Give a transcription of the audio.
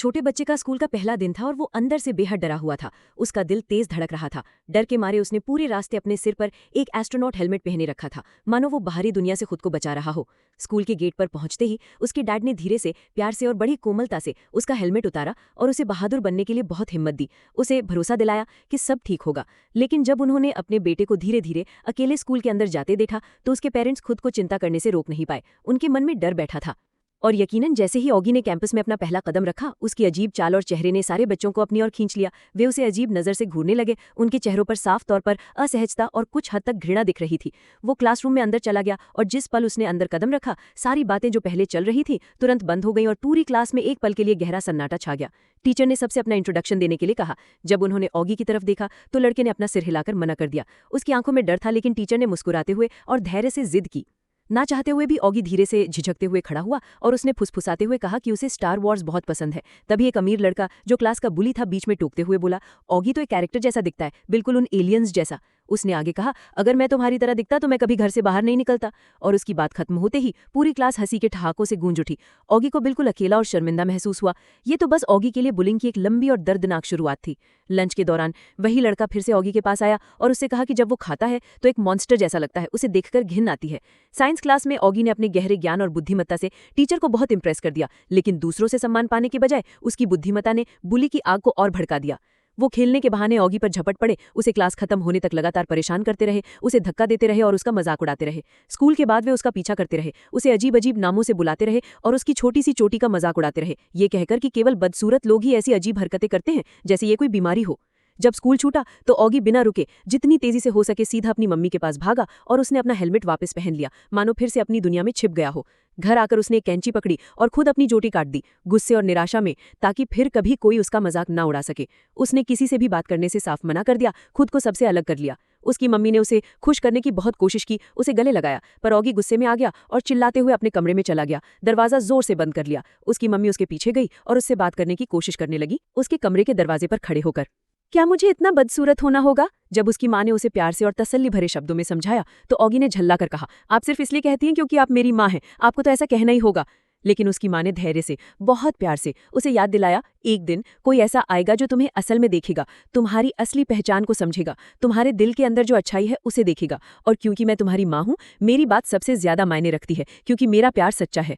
छोटे बच्चे का स्कूल का पहला दिन था और वो अंदर से बेहद डरा हुआ था। उसका दिल तेज धड़क रहा था। डर के मारे उसने पूरे रास्ते अपने सिर पर एक एस्ट्रोनॉट हेलमेट पहने रखा था, मानो वो बाहरी दुनिया से खुद को बचा रहा हो। स्कूल के गेट पर पहुंचते ही उसके डैड ने धीरे से, प्यार से और बड़ी कोमलता से उसका हेलमेट उतारा और उसे बहादुर बनने के लिए बहुत हिम्मत दी। उसे भरोसा दिलाया कि सब ठीक होगा। लेकिन जब उन्होंने अपने बेटे को धीरे धीरे अकेले स्कूल के अंदर जाते देखा तो उसके पेरेंट्स खुद को चिंता करने से रोक नहीं पाए। उनके मन में डर बैठा था। और यकीनन जैसे ही ऑगी ने कैंपस में अपना पहला कदम रखा, उसकी अजीब चाल और चेहरे ने सारे बच्चों को अपनी ओर खींच लिया। वे उसे अजीब नज़र से घूरने लगे। उनके चेहरों पर साफ तौर पर असहजता और कुछ हद तक घृणा दिख रही थी। वो क्लासरूम में अंदर चला गया और जिस पल उसने अंदर कदम रखा, सारी बातें जो पहले चल रही थी तुरंत बंद हो गईं और पूरी क्लास में एक पल के लिए गहरा सन्नाटा छा गया। टीचर ने सबसे अपना इंट्रोडक्शन देने के लिए कहा। जब उन्होंने ऑगी की तरफ देखा तो लड़के ने अपना सिर हिलाकर मना कर दिया। उसकी आंखों में डर था, लेकिन टीचर ने मुस्कुराते हुए और धैर्य से जिद की। ना चाहते हुए भी ऑगी धीरे से झिझकते हुए खड़ा हुआ और उसने फुसफुसाते हुए कहा कि उसे स्टार वॉर्स बहुत पसंद है। तभी एक अमीर लड़का जो क्लास का बुली था बीच में टोकते हुए बोला, ऑगी तो एक कैरेक्टर जैसा दिखता है, बिल्कुल उन एलियंस जैसा। उसने आगे कहा, अगर मैं तुम्हारी तरह दिखता तो मैं कभी घर से बाहर नहीं निकलता। और उसकी बात खत्म होते ही पूरी क्लास हंसी के ठहाकों से गूंज उठी। ऑगी को बिल्कुल अकेला और शर्मिंदा महसूस हुआ। ये तो बस ऑगी के लिए बुलिंग की एक लंबी और दर्दनाक शुरुआत थी। लंच के दौरान वही लड़का फिर से ऑगी के पास आया और उससे कहा कि जब वो खाता है तो एक मॉन्स्टर जैसा लगता है, उसे देखकर घिन आती है। साइंस क्लास में ऑगी ने अपने गहरे ज्ञान और बुद्धिमत्ता से टीचर को बहुत इंप्रेस कर दिया, लेकिन दूसरों से सम्मान पाने के बजाय उसकी बुद्धिमत्ता ने बुली की आग को और भड़का दिया। वो खेलने के बहाने ऑगी पर झपट पड़े, उसे क्लास खत्म होने तक लगातार परेशान करते रहे, उसे धक्का देते रहे और उसका मजाक उड़ाते रहे। स्कूल के बाद वे उसका पीछा करते रहे, उसे अजीब अजीब नामों से बुलाते रहे और उसकी छोटी सी चोटी का मजाक उड़ाते रहे, ये कहकर कि केवल बदसूरत लोग ही ऐसी अजीब हरकतें करते हैं, जैसे ये कोई बीमारी हो। जब स्कूल छूटा तो ऑगी बिना रुके जितनी तेजी से हो सके सीधा अपनी मम्मी के पास भागा और उसने अपना हेलमेट वापस पहन लिया, मानो फिर से अपनी दुनिया में छिप गया हो। घर आकर उसने एक कैंची पकड़ी और खुद अपनी चोटी काट दी, गुस्से और निराशा में, ताकि फिर कभी कोई उसका मजाक ना उड़ा सके। उसने किसी से भी बात करने से साफ मना कर दिया, खुद को सबसे अलग कर लिया। उसकी मम्मी ने उसे खुश करने की बहुत कोशिश की, उसे गले लगाया, पर ऑगी गुस्से में आ गया और चिल्लाते हुए अपने कमरे में चला गया। दरवाजा जोर से बंद कर लिया। उसकी मम्मी उसके पीछे गई और उससे बात करने की कोशिश करने लगी, उसके कमरे के दरवाजे पर खड़े होकर। क्या मुझे इतना बदसूरत होना होगा? जब उसकी माँ ने उसे प्यार से और तसल्ली भरे शब्दों में समझाया तो ऑगी ने झल्ला कर कहा, आप सिर्फ इसलिए कहती हैं क्योंकि आप मेरी माँ हैं, आपको तो ऐसा कहना ही होगा। लेकिन उसकी माँ ने धैर्य से, बहुत प्यार से उसे याद दिलाया, एक दिन कोई ऐसा आएगा जो तुम्हें असल में देखेगा, तुम्हारी असली पहचान को समझेगा, तुम्हारे दिल के अंदर जो अच्छाई है उसे देखेगा। और क्योंकि मैं तुम्हारी माँ हूँ, मेरी बात सबसे ज्यादा मायने रखती है, क्योंकि मेरा प्यार सच्चा है।